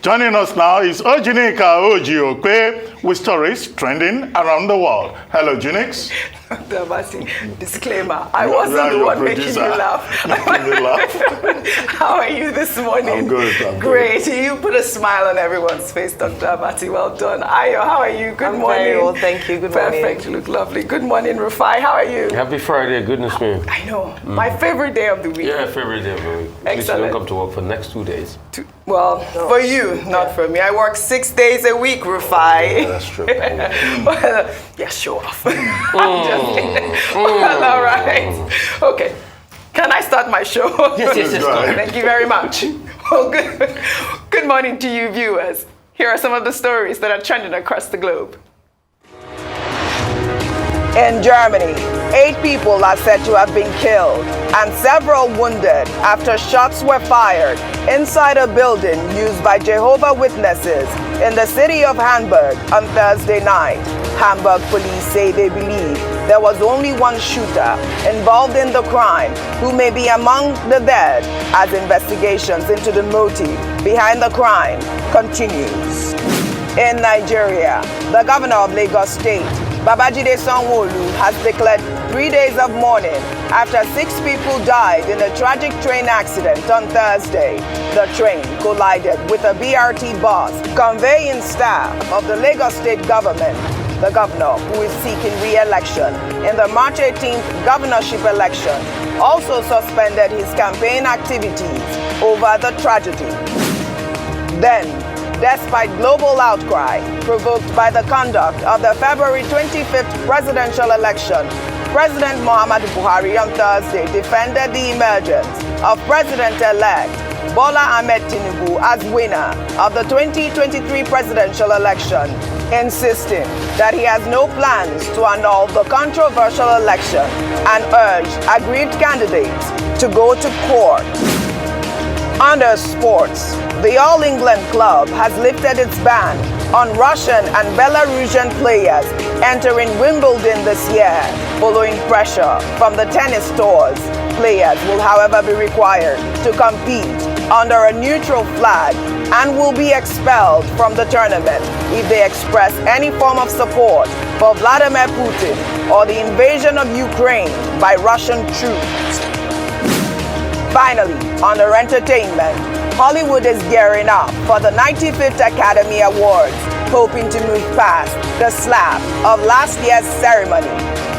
Joining us now is OjyOkpe with stories trending around the world. Hello, Junix. Disclaimer, I wasn't the one making you laugh. How are you this morning? I'm good. Great. You put a smile on everyone's face, Dr. Abati. Well done. Ayo, how are you? Good morning. Very well, thank you. Good morning. Perfect. You look lovely. Good morning, Rufai. How are you? Happy Friday. Goodness me. I know. My favorite day of the week. Yeah, favorite day of the week. At least you don't come to work for the next 2 days. Well, for you, not for me. I work 6 days a week, Rufai. Yeah, that's true. Well, yeah, show off. Well, all right. Okay. Can I start my show? Yes. Thank you very much. Well, good morning to you, viewers. Here are some of the stories that are trending across the globe. In Germany, 8 people are said to have been killed and several wounded after shots were fired inside a building used by Jehovah's Witnesses in the city of Hamburg on Thursday night. Hamburg police say they believe there was only one shooter involved in the crime who may be among the dead as investigations into the motive behind the crime continues. In Nigeria, the governor of Lagos State, Babajide Sanwo-Olu, has declared 3 days of mourning after 6 people died in a tragic train accident on Thursday. The train collided with a BRT bus conveying staff of the Lagos State government. The governor, who is seeking re-election in the March 18th governorship election, also suspended his campaign activities over the tragedy. Then, despite global outcry provoked by the conduct of the February 25th presidential election, President Muhammadu Buhari on Thursday defended the emergence of President-elect Bola Ahmed Tinubu as winner of the 2023 presidential election, insisting that he has no plans to annul the controversial election and urged aggrieved candidates to go to court. Under sports, the All England club has lifted its ban on Russian and Belarusian players entering Wimbledon this year, following pressure from the tennis tours. Players will, however, be required to compete under a neutral flag and will be expelled from the tournament if they express any form of support for Vladimir Putin or the invasion of Ukraine by Russian troops. Finally, under entertainment, Hollywood is gearing up for the 95th Academy Awards, hoping to move past the slap of last year's ceremony.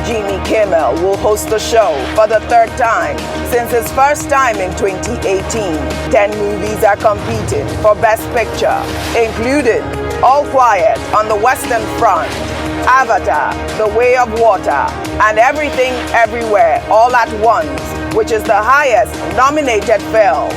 Jimmy Kimmel will host the show for the 3rd time since his first time in 2018. 10 movies are competing for Best Picture, including All Quiet on the Western Front, Avatar, The Way of Water, and Everything Everywhere All at Once, which is the highest nominated film.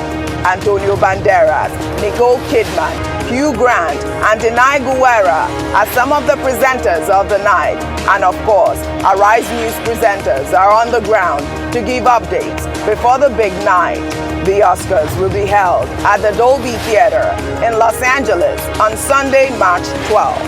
Antonio Banderas, Nicole Kidman, Hugh Grant, and Denai Guerra are some of the presenters of the night. And of course, Arise News presenters are on the ground to give updates before the big night. The Oscars will be held at the Dolby Theater in Los Angeles on Sunday, March 12th.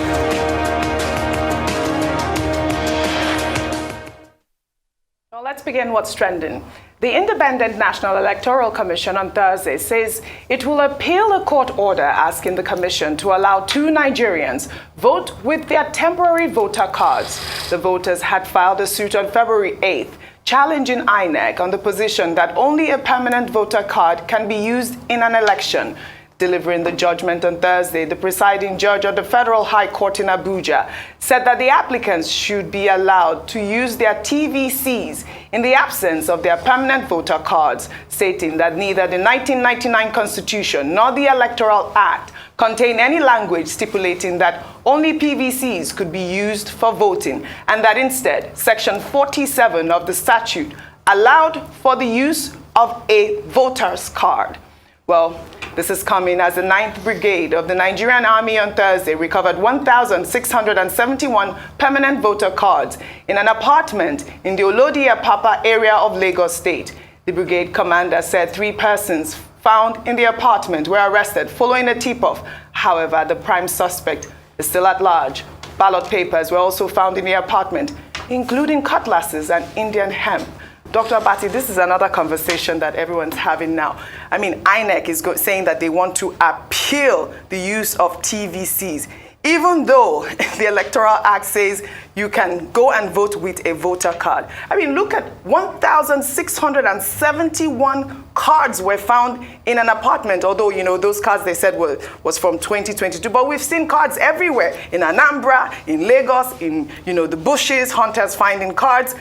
Well, let's begin what's trending. The Independent National Electoral Commission on Thursday says it will appeal a court order asking the commission to allow 2 Nigerians vote with their temporary voter cards. The voters had filed a suit on February 8th challenging INEC on the position that only a permanent voter card can be used in an election. Delivering the judgment on Thursday, the presiding judge of the Federal High Court in Abuja said that the applicants should be allowed to use their TVCs in the absence of their permanent voter cards, stating that neither the 1999 Constitution nor the Electoral Act contain any language stipulating that only PVCs could be used for voting, and that instead, Section 47 of the statute allowed for the use of a voter's card. Well, this is coming as the 9th Brigade of the Nigerian Army on Thursday recovered 1,671 permanent voter cards in an apartment in the Olodi-Apapa area of Lagos State. The Brigade Commander said 3 persons found in the apartment were arrested following a tip-off. However, the prime suspect is still at large. Ballot papers were also found in the apartment, including cutlasses and Indian hemp. Dr. Abati, this is another conversation that everyone's having now. I mean, INEC is saying that they want to appeal the use of TVCs, even though the Electoral Act says you can go and vote with a voter card. I mean, look at 1,671 cards were found in an apartment, although, you know, those cards they said was from 2022. But we've seen cards everywhere, in Anambra, in Lagos, in, you know, the bushes, hunters finding cards.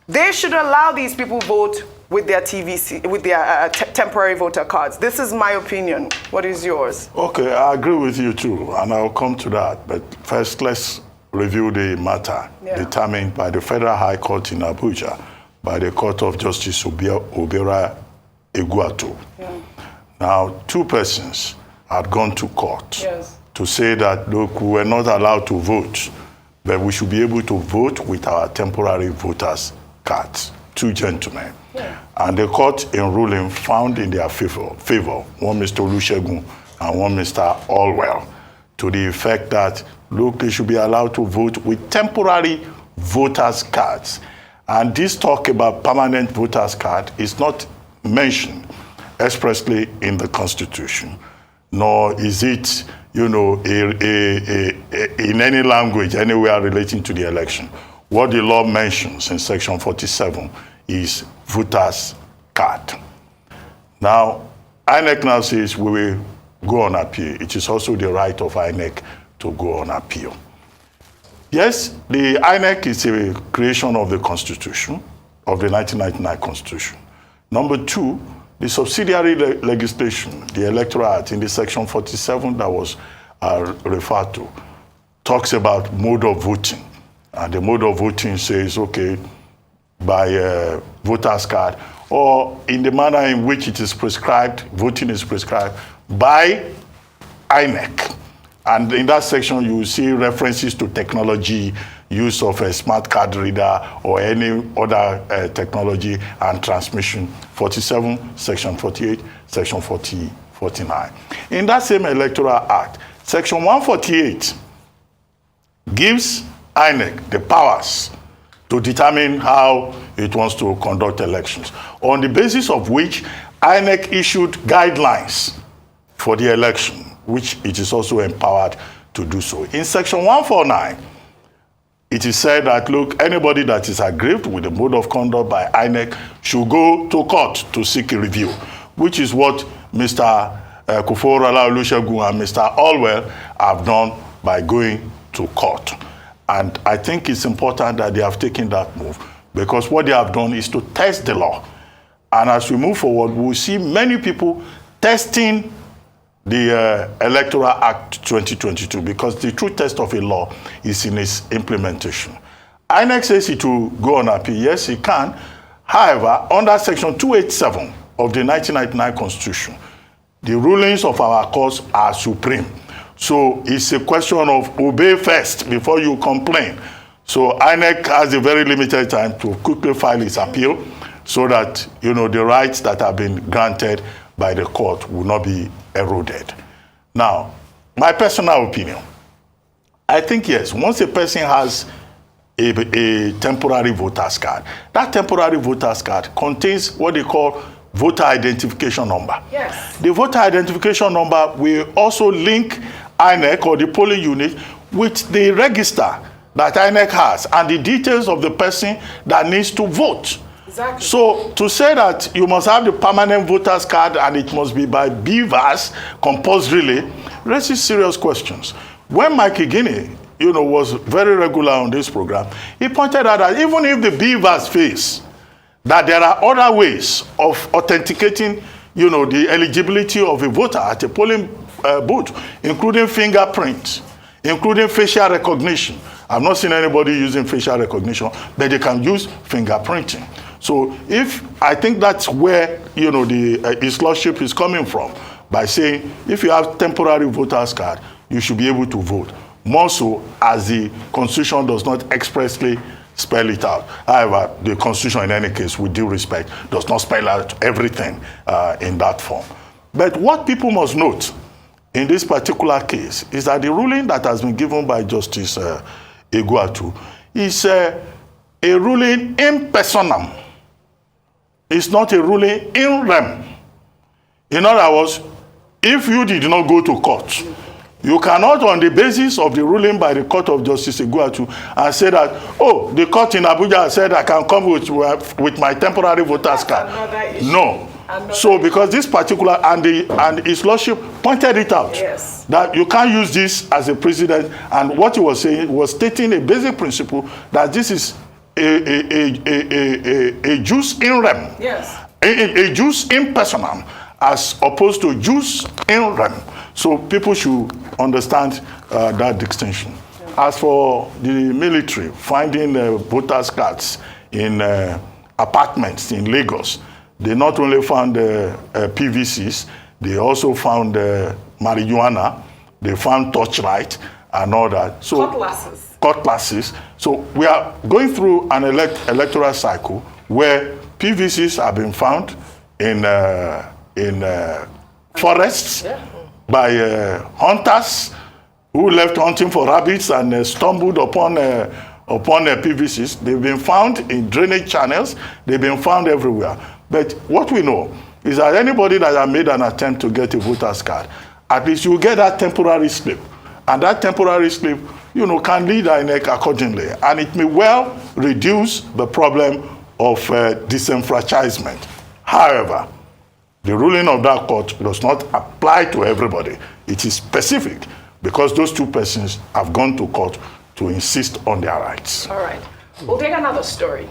They should allow these people vote with their TVC, with their temporary voter cards. This is my opinion. What is yours? Okay, I agree with you too, and I'll come to that. But first, let's review the matter determined by the Federal High Court in Abuja by the Court of Justice Obera Eguatu. Now, two persons had gone to court to say that, look, we were not allowed to vote, but we should be able to vote with our temporary voters' cards. Two gentlemen. And the court in ruling found in their favor, one Mr. Olusegun and one Mr. Allwell, to the effect that, look, they should be allowed to vote with temporary voters' cards. And this talk about permanent voters' card is not mentioned expressly in the Constitution, nor is it, you know, in any language anywhere relating to the election. What the law mentions in Section 47 is voters' card. Now, INEC now says we will go on appeal. It is also the right of INEC to go on appeal. Yes, the INEC is a creation of the Constitution, of the 1999 Constitution. Number two, the subsidiary legislation, the Electoral Act in the Section 47 that was referred to, talks about mode of voting. And the mode of voting says, okay, by voter's card, or in the manner in which it is prescribed, voting is prescribed by INEC. And in that section, you will see references to technology, use of a smart card reader, or any other technology and transmission. 47, Section 48, Section 49. In that same Electoral Act, Section 148 gives INEC the powers to determine how it wants to conduct elections, on the basis of which INEC issued guidelines for the election, which it is also empowered to do so. In Section 149, it is said that, look, anybody that is aggrieved with the mode of conduct by INEC should go to court to seek a review, which is what Mr. Kufo-Orala Olusegun and Mr. Allwell have done by going to court. And I think it's important that they have taken that move, because what they have done is to test the law. And as we move forward, we'll see many people testing the Electoral Act 2022, because the true test of a law is in its implementation. INEC says it will go on appeal. Yes, it can. However, under Section 287 of the 1999 Constitution, the rulings of our courts are supreme. So it's a question of obey first before you complain. So INEC has a very limited time to quickly file its appeal, so that, you know, the rights that have been granted by the court will not be eroded. Now, my personal opinion, I think, yes, once a person has a temporary voter's card, that temporary voter's card contains what they call voter identification number. Yes. The voter identification number will also link INEC or the polling unit with the register that INEC has and the details of the person that needs to vote. Exactly. So to say that you must have the permanent voter's card and it must be by BVAS compulsorily raises serious questions. When Mike Igini, you know, was very regular on this program, he pointed out that even if the BVAS fails, that there are other ways of authenticating, you know, the eligibility of a voter at a polling booth, including fingerprint, including facial recognition. I've not seen anybody using facial recognition, but they can use fingerprinting. So I think that's where, you know, his lordship is coming from, by saying if you have temporary voter's card, you should be able to vote. More so as the Constitution does not expressly spell it out. However, the Constitution, in any case, with due respect, does not spell out everything in that form. But what people must note in this particular case is that the ruling that has been given by Justice Eguatu is a ruling in personam. is not a ruling in rem. In other words, if you did not go to court, you cannot, on the basis of the ruling by the Court of Justice Iguatu, and say that, oh, the court in Abuja said I can come with my temporary voter's card. No. So because this particular, and his lordship pointed it out, yes, that you can't use this as a precedent, and what he was saying was stating a basic principle that this is a jus in rem, yes, a jus in personam, as opposed to jus in rem. So people should understand that distinction. As for the military finding voters' cards in apartments in Lagos, they not only found PVCs, they also found marijuana, they found torchlight and all that. So cutlasses. So we are going through an electoral cycle where PVCs have been found in forests by hunters who left hunting for rabbits and stumbled upon PVCs. They've been found in drainage channels. They've been found everywhere. But what we know is that anybody that has made an attempt to get a voter's card, at least you get that temporary slip. And that temporary slip, can lead INEC accordingly. And it may well reduce the problem of disenfranchisement. However, the ruling of that court does not apply to everybody. It is specific because those two persons have gone to court to insist on their rights. All right. We'll take another story.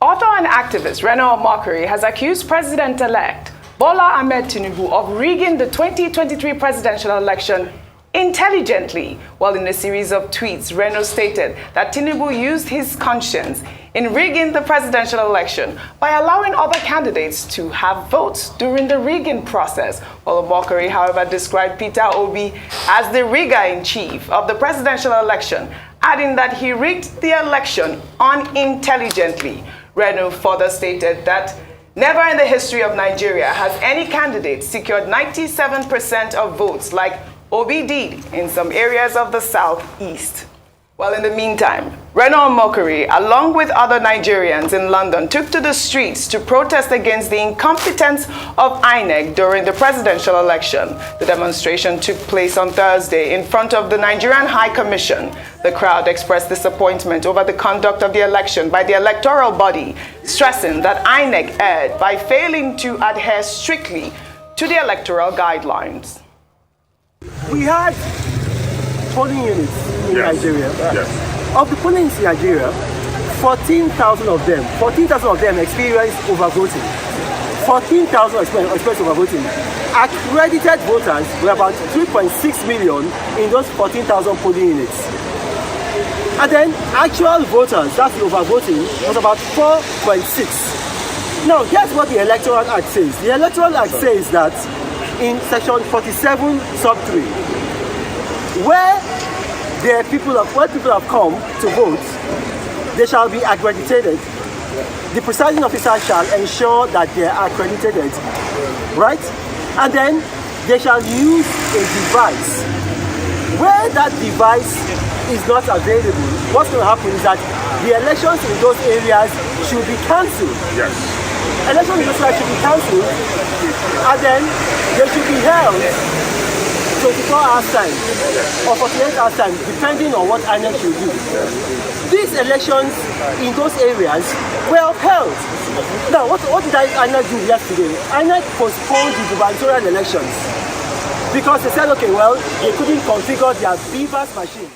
Author and activist Reno Omokri has accused President-elect Bola Ahmed Tinubu of rigging the 2023 presidential election intelligently. While in a series of tweets, Reno stated that Tinubu used his conscience in rigging the presidential election by allowing other candidates to have votes during the rigging process. While Omokri, however, described Peter Obi as the rigger-in-chief of the presidential election, adding that he rigged the election unintelligently. Reno further stated that never in the history of Nigeria has any candidate secured 97% of votes like Obi did in some areas of the southeast. Well, in the meantime, Reno Omokri, along with other Nigerians in London, took to the streets to protest against the incompetence of INEC during the presidential election. The demonstration took place on Thursday in front of the Nigerian High Commission. The crowd expressed disappointment over the conduct of the election by the electoral body, stressing that INEC erred by failing to adhere strictly to the electoral guidelines. We had polling units in Nigeria. Yes. Of the polling units in Nigeria, 14,000 of them experienced overvoting. 14,000 experienced overvoting. Accredited voters were about 3.6 million in those 14,000 polling units. And then actual voters, that's the overvoting, was about 4.6. Now, here's what the Electoral Act says. The Electoral Act says that in section 47 sub 3, where people have come to vote, they shall be accredited. The presiding officer shall ensure that they are accredited, right? And then they shall use a device. Where that device is not available, what's going to happen is that the elections in those areas should be cancelled. Yes. Elections in those areas should be cancelled, and then they should be held 24 hours time or 48 hours time, depending on what INEC should do. These elections in those areas were held. Now, what did INEC do yesterday? INEC postponed the gubernatorial elections because they said, okay, well, they couldn't configure their BVAS machines.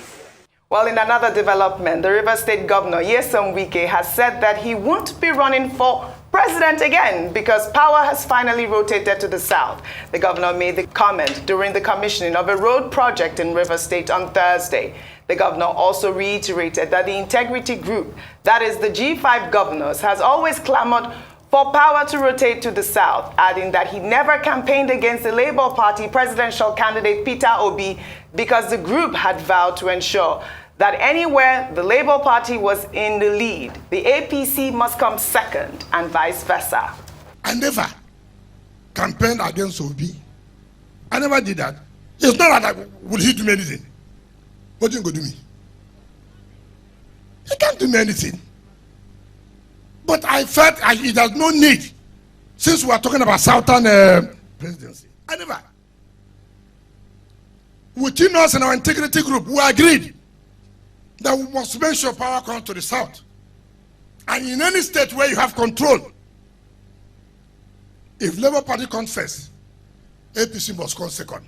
Well, in another development, the Rivers State Governor, Wike, has said that he won't be running for president again because power has finally rotated to the south. The governor made the comment during the commissioning of a road project in Rivers State on Thursday. The governor also reiterated that the Integrity Group, that is the G5 governors, has always clamored for power to rotate to the south, adding that he never campaigned against the Labour Party presidential candidate Peter Obi because the group had vowed to ensure that anywhere the Labour Party was in the lead, the APC must come second and vice versa. I never campaigned against Obi. I never did that. It's not that would he do me anything. What you going to do me? He can't do me anything. But I felt it has no need, since we are talking about Southern presidency. I never. Within us and our integrity group, we agreed that we must make sure power comes to the South. And in any state where you have control, if Labour Party comes first, APC must come second.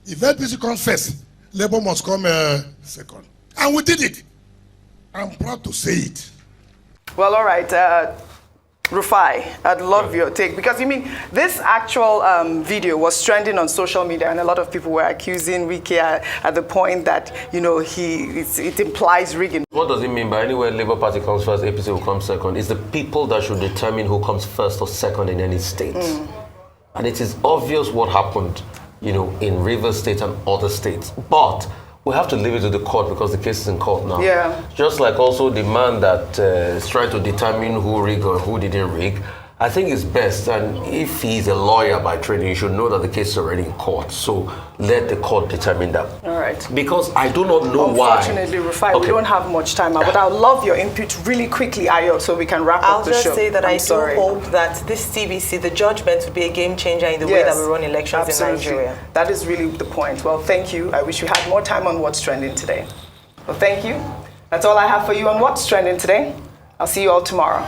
If APC comes first, Labour must come second. And we did it. I'm proud to say it. Well, all right. Rufai, I'd love your take, because you mean this actual video was trending on social media, and a lot of people were accusing Wike at the point that, you know, it implies rigging. What does it mean by anywhere Labour Party comes first, APC will come second? It's the people that should determine who comes first or second in any state. And it is obvious what happened, you know, in Rivers State and other states. But we have to leave it to the court because the case is in court now. Yeah. Just like also the man that is trying to determine who rigged or who didn't rig. I think it's best, and if he's a lawyer by training, he should know that the case is already in court. So let the court determine that. All right. Because I do not know why. Unfortunately, Rufai, we don't have much time, but I'd love your input really quickly, Ayo, so we can wrap up the show. I'll just say that I do hope that this TBC, the judgment, will be a game changer in the way that we run elections in Nigeria. That is really the point. Well, thank you. I wish we had more time on What's Trending today. Well, thank you. That's all I have for you on What's Trending today. I'll see you all tomorrow.